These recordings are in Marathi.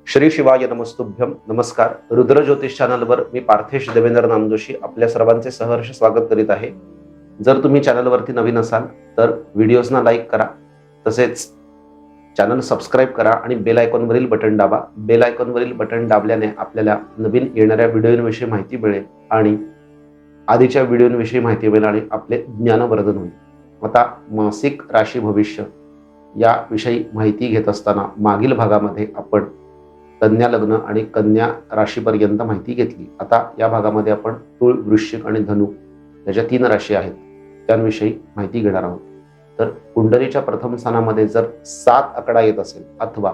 श्री शिवाय नमस्तुभ्यम. नमस्कार. रुद्र ज्योतिष चॅनलवर मी पार्थेश देवेंद्र नामजोशी आपल्या सर्वांचे सहर्ष स्वागत करीत आहे. जर तुम्ही चॅनलवरती नवीन असाल तर व्हिडिओजना लाईक करा, तसेच चॅनल सबस्क्राईब करा आणि बेल आयकॉनवरील बटन दाबा. बेल आयकॉनवरील बटन दाबल्याने आपल्याला नवीन येणाऱ्या व्हिडिओंविषयी माहिती मिळेल आणि आधीच्या व्हिडिओंविषयी माहिती मिळेल आणि आपले ज्ञानवर्धन होईल. आता मासिक राशी भविष्य याविषयी माहिती घेत असताना मागील भागामध्ये आपण कन्या लग्न आणि कन्या राशीपर्यंत माहिती घेतली. आता या भागामध्ये आपण तुळ, वृश्चिक आणि धनु या ज्या 3 राशी आहेत त्यांविषयी माहिती घेणार आहोत. तर कुंडलीच्या प्रथम स्थानामध्ये जर 7 आकडा येत असेल अथवा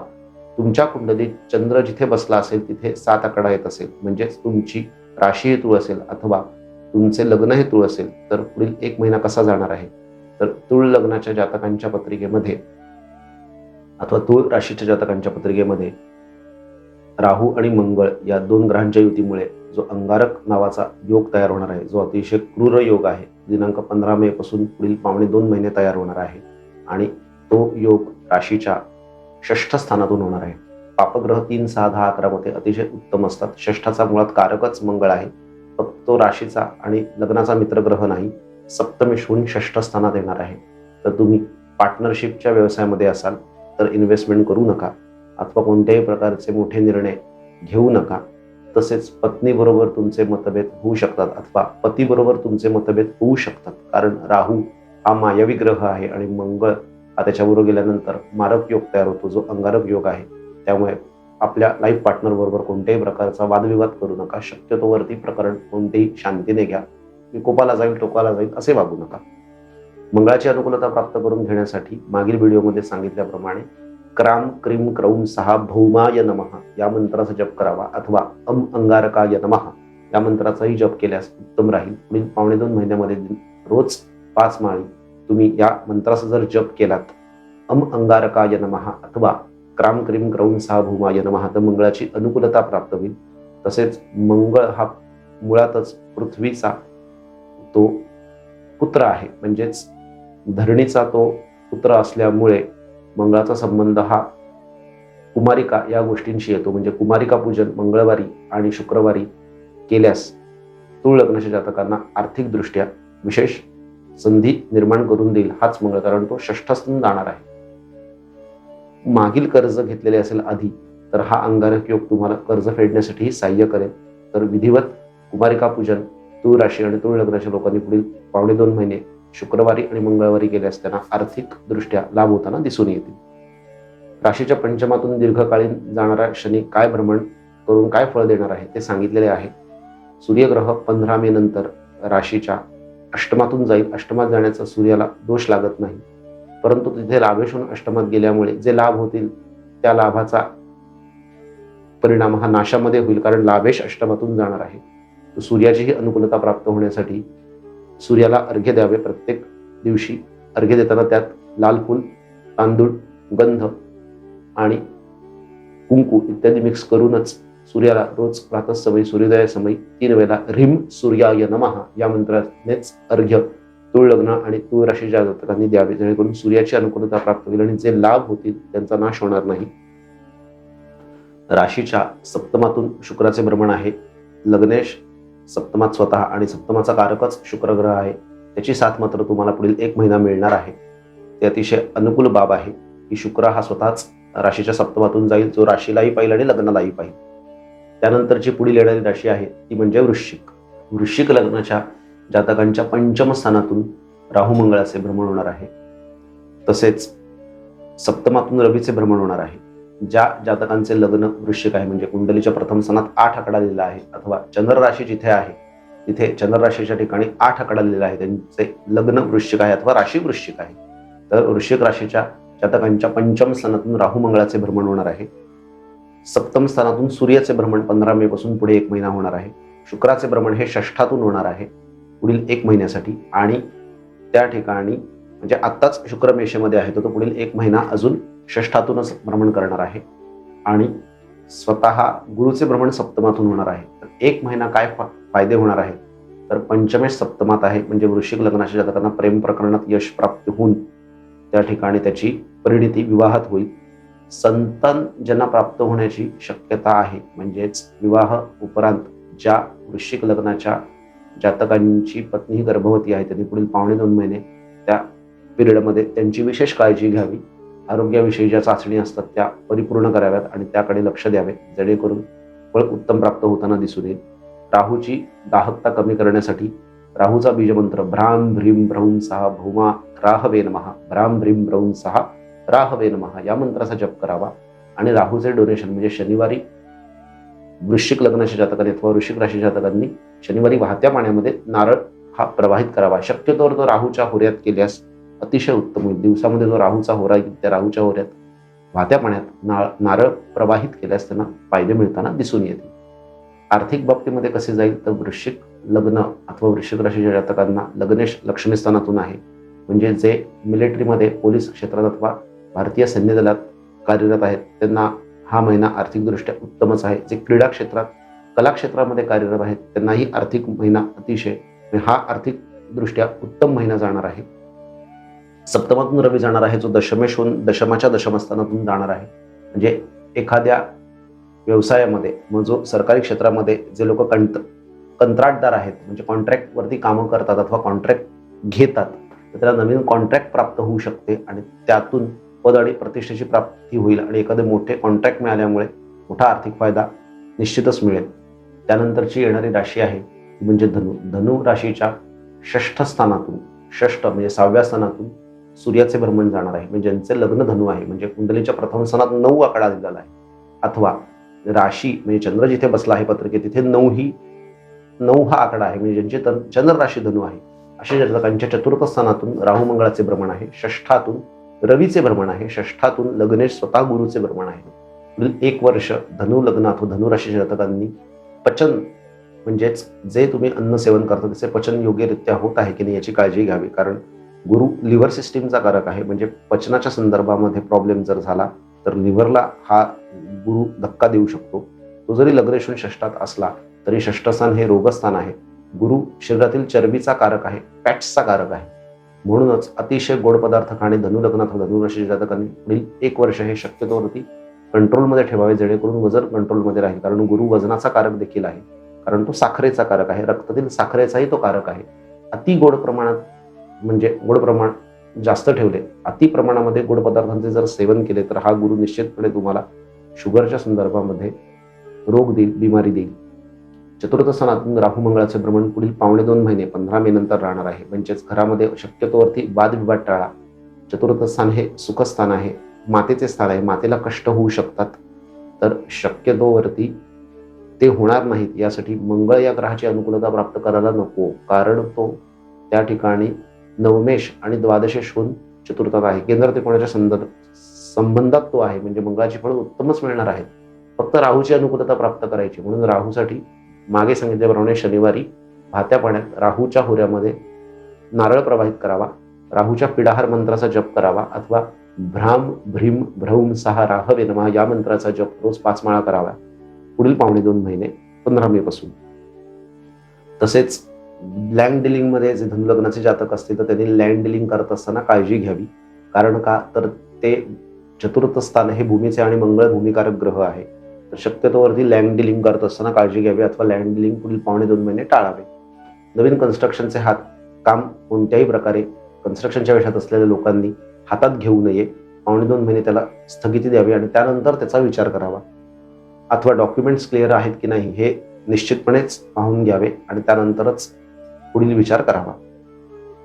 तुमच्या कुंडलीत चंद्र जिथे बसला असेल तिथे 7 आकडा येत असेल, म्हणजेच तुमची राशी ही तुळ असेल अथवा तुमचे लग्न हे तुळ असेल, तर पुढील 1 महिना कसा जाणार आहे. तर तुळ लग्नाच्या जातकांच्या पत्रिकेमध्ये अथवा तुळ राशीच्या जातकांच्या पत्रिकेमध्ये राहू आणि मंगळ या 2 ग्रहांच्या युतीमुळे जो अंगारक नावाचा योग तयार होणार आहे, जो अतिशय क्रूर योग आहे, दिनांक 15 मे पासून पुढील पावणे 2 महिने तयार होणार आहे आणि तो योग राशीच्या 6ष्ठ स्थानातून होणार आहे. पापग्रह 3, 6, 10, 11 मध्ये अतिशय उत्तम असतात. 6ठाचा मुळात कारकच मंगळ आहे, फक्त तो राशीचा आणि लग्नाचा मित्रग्रह नाही. सप्तमेश होऊन 6ष्ठ स्थानात येणार आहे. तर तुम्ही पार्टनरशिपच्या व्यवसायामध्ये असाल तर इन्व्हेस्टमेंट करू नका अथवा कोणत्याही प्रकारचे मोठे निर्णय घेऊ नका. तसेच पत्नीबरोबर तुमचे मतभेद होऊ शकतात अथवा पतीबरोबर तुमचे मतभेद होऊ शकतात, कारण राहू हा मायावी ग्रह आहे आणि मंगळ हा त्याच्याबरोबर गेल्यानंतर मारक योग तयार होतो, जो अंगारक योग आहे. त्यामुळे आपल्या लाईफ पार्टनर बरोबर कोणत्याही प्रकारचा वादविवाद करू नका. शक्यतोवरती प्रकरण कोणतेही शांतीने घ्या. विकोपाला जाईल, टोकाला जाईल असे वागू नका. मंगळाची अनुकूलता प्राप्त करून घेण्यासाठी मागील व्हिडिओमध्ये सांगितल्याप्रमाणे क्राम क्रीम क्रौम सहा भौमाय नमः या मंत्राचा जप करावा अथवा अंगारकाय नमः या मंत्राचाही जप केल्यास उत्तम राहील. पुढील पावणे 2 महिन्यामध्ये रोज 5 माळी तुम्ही या मंत्राचा जर जप केलात, अंगारकाय नमः अथवा क्राम क्रीम क्रौम सहा भौमाय नमः, तर मंगळाची अनुकूलता प्राप्त होईल. तसेच मंगळ हा मुळातच पृथ्वीचा तो पुत्र आहे, म्हणजेच धरणीचा तो पुत्र असल्यामुळे मंगळाचा संबंध हा कुमारिका या गोष्टींशी येतो. म्हणजे कुमारिका पूजन मंगळवारी आणि शुक्रवारी केल्यास तुळ लग्नाच्या जातकांना आर्थिक दृष्ट्या विशेष संधी निर्माण करून देईल हाच मंगळ, कारण तो 6ष्ठातून जाणार आहे. मागील कर्ज घेतलेले असेल आधी तर हा अंगारक योग तुम्हाला कर्ज फेडण्यासाठी सहाय्य करेल. तर विधिवत कुमारिका पूजन तुळ राशी आणि तुळ लग्नाच्या लोकांनी पुढील पावणे 2 महिने शुक्रवारी आणि मंगळवारी केल्यास त्यांना आर्थिक दृष्ट्या लाभ होताना दिसून येतील. राशीच्या पंचमातून दीर्घकालीन जाणारा शनी काय भ्रमण करून काय फळ देणार आहे ते सांगितलेले आहे. सूर्यग्रह 15 मे नंतर राशीच्या अष्टमातून जाईल. अष्टमात जाण्याचा सूर्याला दोष लागत नाही, परंतु तिथे लाभेश होऊन अष्टमात गेल्यामुळे जे लाभ होतील त्या लाभाचा परिणाम हा नाशामध्ये होईल, कारण लाभेश अष्टमातून जाणार आहे. सूर्याचीही अनुकूलता प्राप्त होण्यासाठी सूर्याला अर्घ्य द्यावे. प्रत्येक दिवशी अर्घ्य देताना त्यात लाल फूल, तांदूळ, गंध आणि कुंकू इत्यादी मिक्स करूनच सूर्याला रोज प्रातःसमयी सूर्योदयासमयी 3 वेळा ह्रीम सूर्याय नमः या मंत्रानेच अर्घ्य तुळ लग्न आणि तुळ राशीच्या जातकांनी द्यावे, जेणेकरून सूर्याची अनुकूलता प्राप्त होईल आणि जे लाभ होतील त्यांचा नाश होणार नाही. राशीच्या सप्तमातून शुक्राचे भ्रमण आहे. लग्नेश सप्तमात स्वतः आणि सप्तमाचा कारकच शुक्रग्रह आहे. त्याची साथ मात्र तुम्हाला पुढील 1 महिना मिळणार आहे. ते अतिशय अनुकूल बाब आहे की शुक्र हा स्वतःच राशीच्या सप्तमातून जाईल, जो राशीलाही पाहिल आणि लग्नालाही पाहिल. त्यानंतरची पुढील येणारी राशी आहे ती म्हणजे वृश्चिक. वृश्चिक लग्नाच्या जातकांच्या पंचम स्थानातून राहू मंगळाचे भ्रमण होणार आहे. तसेच सप्तमातून रवीचे भ्रमण होणार आहे. ज्या जातकांचे लग्न वृश्चिक आहे, म्हणजे कुंडलीच्या प्रथम स्थानात 8 आकडा लिहिला आहे अथवा चंद्र राशी जिथे आहे तिथे चंद्र राशीच्या ठिकाणी 8 आकडा लिहिला आहे, त्यांचे लग्न वृश्चिक आहे अथवा राशी वृश्चिक आहे. तर वृश्चिक राशीच्या जातकांच्या पंचम स्थानातून राहू मंगळाचे भ्रमण होणार आहे. सप्तम स्थानातून सूर्याचे भ्रमण 15 मे पासून पुढे 1 महिना होणार आहे. शुक्राचे भ्रमण हे 6ष्ठातून होणार आहे पुढील 1 महिन्यासाठी आणि त्या ठिकाणी म्हणजे आत्ताच शुक्र मेषेमध्ये आहे, तर तो पुढील 1 महिना अजून 6ष्ठातूनच भ्रमण करणार आहे. आणि स्वतः गुरुचे भ्रमण सप्तमातून होणार आहे. तर 1 महिना काय फायदे होणार आहेत, तर पंचमेश सप्तमात आहे, म्हणजे वृश्चिक लग्नाच्या जातकांना प्रेम प्रकरणात यश प्राप्त होऊन त्या ठिकाणी त्याची परिणिती विवाहात होईल. संतान ज्यांना प्राप्त होण्याची शक्यता आहे, म्हणजेच विवाह उपरांत ज्या वृश्चिक लग्नाच्या जातकांची पत्नी गर्भवती आहे त्यांनी पुढील 1.5-2 महिने त्या पिरियडमध्ये त्यांची विशेष काळजी घ्यावी. आरोग्याविषयी ज्या चाचणी असतात त्या परिपूर्ण कराव्यात आणि त्याकडे लक्ष द्यावे, जेणेकरून फळ उत्तम प्राप्त होताना दिसून येईल. राहूची दाहकता कमी करण्यासाठी राहूचा बीजमंत्र भ्राम भ्रीम भ्रौं सहा भौमा राहवे नमः, भ्राम भ्रीम भ्रौं सहा राहवे नमः या मंत्राचा जप करावा. आणि राहूचे डोनेशन म्हणजे शनिवारी वृश्चिक लग्नाच्या जातकांनी अथवा वृश्चिक राशी जातकांनी शनिवारी वाहत्या पाण्यामध्ये नारळ हा प्रवाहित करावा. शक्यतोवर तो राहूच्या होऱ्यात केल्यास अतिशय उत्तम होईल. दिवसामध्ये जो राहूचा होरा येईल त्या राहूच्या होऱ्यात वाहत्या पाण्यात नारळ प्रवाहित केल्यास त्यांना फायदे मिळताना दिसून येतील. आर्थिक बाबतीमध्ये कसे जाईल तर वृश्चिक लग्न अथवा वृश्चिक राशीच्या जातकांना लग्नेश लक्ष्मी स्थानातून आहे, म्हणजे जे मिलिटरीमध्ये पोलीस क्षेत्रात अथवा भारतीय सैन्य दलात कार्यरत आहेत त्यांना हा महिना आर्थिकदृष्ट्या उत्तमच आहे. जे क्रीडा क्षेत्रात कला क्षेत्रामध्ये कार्यरत आहेत त्यांनाही आर्थिक महिना अतिशय हा आर्थिकदृष्ट्या उत्तम महिना जाणार आहे. सप्तमातून रवी जाणार आहे, जो दशमेश होऊन दशमाच्या दशमस्थानातून जाणार आहे. म्हणजे एखाद्या व्यवसायामध्ये मग जो सरकारी क्षेत्रामध्ये जे लोक कंत्राटदार आहेत, म्हणजे कॉन्ट्रॅक्टवरती कामं करतात अथवा कॉन्ट्रॅक्ट घेतात, तर त्याला नवीन कॉन्ट्रॅक्ट प्राप्त होऊ शकते आणि त्यातून पद आणि प्रतिष्ठेची प्राप्ती होईल आणि एखादे मोठे कॉन्ट्रॅक्ट मिळाल्यामुळे मोठा आर्थिक फायदा निश्चितच मिळेल. त्यानंतरची येणारी राशी आहे ती म्हणजे धनु. धनु राशीच्या षष्ठ स्थानातून, षष्ठ म्हणजे 6व्या स्थानातून सूर्याचे भ्रमण जाणार आहे. म्हणजे ज्यांचे लग्न धनु आहे, म्हणजे कुंडलीच्या प्रथम स्थानात 9 आकडा दिलेला आहे, अथवा राशी म्हणजे चंद्र जिथे बसला आहे पत्रिकेत तिथे 9 हा आकडा आहे, म्हणजे ज्यांची चंद्र राशी धनु आहे अशा जातकांच्या चतुर्थ स्थानातून राहू मंगळाचे भ्रमण आहे, षष्ठातून रवीचे भ्रमण आहे, षष्ठातून लग्नेश स्वतः गुरुचे भ्रमण आहे. पुढील 1 वर्ष धनु लग्न अथवा धनु राशीच्या जातकांनी पचन म्हणजेच जे तुम्ही अन्न सेवन करता त्याचे पचन योग्यरित्या होत आहे की नाही याची काळजी घ्यावी. कारण गुरु लिव्हर सिस्टीमचा कारक आहे, म्हणजे पचनाच्या संदर्भामध्ये प्रॉब्लेम जर झाला तर लिव्हरला हा गुरु धक्का देऊ शकतो. तो जरी लग्नेशून षष्ठात असला तरी षष्ठस्थान हे रोगस्थान आहे. गुरु शरीरातील चरबीचा कारक आहे, फॅट्सचा कारक आहे. म्हणूनच अतिशय गोड पदार्थ खाणे धनु लग्नात धनु राशीच्या जातकांनी पुढील 1 वर्ष हे शक्यतोवरती कंट्रोलमध्ये ठेवावे, जेणेकरून वजन कंट्रोलमध्ये राहील. कारण गुरु वजनाचा कारक देखील आहे, कारण तो साखरेचा कारक आहे, रक्तातील साखरेचाही तो कारक आहे. अति गोड प्रमाणात म्हणजे गोड प्रमाण जास्त ठेवले, अति प्रमाणामध्ये गोड पदार्थांचे जर सेवन केले तर हा गुरु निश्चितपणे तुम्हाला शुगरच्या संदर्भामध्ये रोग देईल, बिमारी देईल. चतुर्थ स्थानातून राहू मंगळाचे भ्रमण पुढील 1.5-2 महिने 15 मे नंतर राहणार आहे. म्हणजेच घरामध्ये शक्यतोवरती वादविवाद टाळा. चतुर्थ स्थान हे सुखस्थान आहे, मातेचे स्थान आहे, मातेला कष्ट होऊ शकतात, तर शक्यतोवरती ते होणार नाहीत यासाठी मंगळ या ग्रहाची अनुकूलता प्राप्त करायला नको, कारण तो त्या ठिकाणी नवमेश आणि द्वादशेश होऊन चतुर्थात आहे. केंद्र त्रिकोणाच्या संबंधात तो आहे, म्हणजे मंगळाची फळं उत्तमच मिळणार आहेत. फक्त राहूची अनुकूलता प्राप्त करायची, म्हणून राहूसाठी मागे सांगितल्याप्रमाणे शनिवारी वाहत्या पाण्यात राहूच्या होऱ्यामध्ये नारळ प्रवाहित करावा, राहूच्या पिडाहार मंत्राचा जप करावा, अथवा भ्राम भ्रीम भ्रौं सहा राहवे नमः या मंत्राचा जप रोज 5 माळा करावा पुढील 1.5-2 महिने 15 मे पासून. तसेच लँड डिलिंग मध्ये जे धनु लग्नाचे जातक असतील तर त्यांनी लँड डिलिंग करत असताना काळजी घ्यावी. कारण का तर ते चतुर्थ स्थान हे भूमीचे आणि मंगळ भूमिकारक ग्रह आहे, तर शक्यतोवरती लँड डिलिंग करत असताना काळजी घ्यावी अथवा लँड डिलिंग पुढील 1.5-2 महिने टाळावे. नवीन कन्स्ट्रक्शनचे काम कोणत्याही प्रकारे कन्स्ट्रक्शनच्या वेशात असलेल्या लोकांनी हातात घेऊ नये. 1.5-2 महिने त्याला स्थगिती द्यावी आणि त्यानंतर त्याचा विचार करावा. अथवा डॉक्युमेंट्स क्लिअर आहेत की नाही हे निश्चितपणेच पाहून घ्यावे आणि त्यानंतरच पुढील विचार करावा.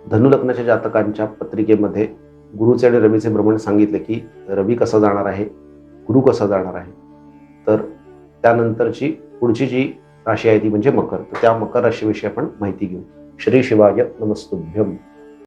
धनु लग्नाच्या जातकांच्या पत्रिकेमध्ये गुरुचे आणि रवीचे भ्रमण सांगितले की रवी कसा जाणार आहे, गुरु कसा जाणार आहे, तर त्यानंतरची पुढची जी राशी आहे ती म्हणजे मकर. तर त्या मकर राशीविषयी आपण माहिती घेऊ. श्री शिवाय नमस्तुभ्यम.